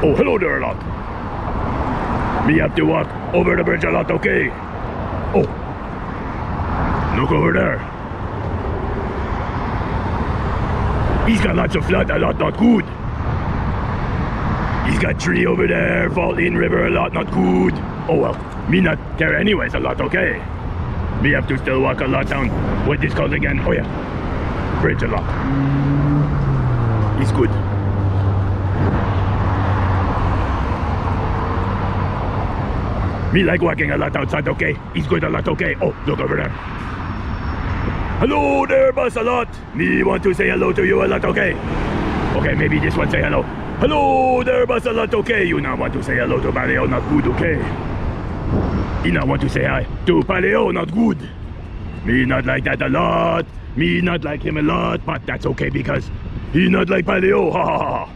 Oh, hello there a lot. Me have to walk over the bridge a lot, okay? Oh, look over there. He's got lots of flood, a lot not good. He's got tree over there, Floody River a lot not good. Oh well, me not there anyways a lot, okay? Me have to still walk a lot down. What this called again? Oh yeah, bridge a lot. He's good. Me like walking a lot outside, okay? He's good a lot, okay? Oh, look over there. Hello there, boss a lot. Me want to say hello to you a lot, okay? Okay, maybe this one say hello. Hello there, boss a lot, okay? You now want to say hello to Paleo, not good, okay? You now want to say hi to Paleo, not good. Me not like that a lot. Me not like him a lot, but that's okay because he not like Paleo, ha ha ha.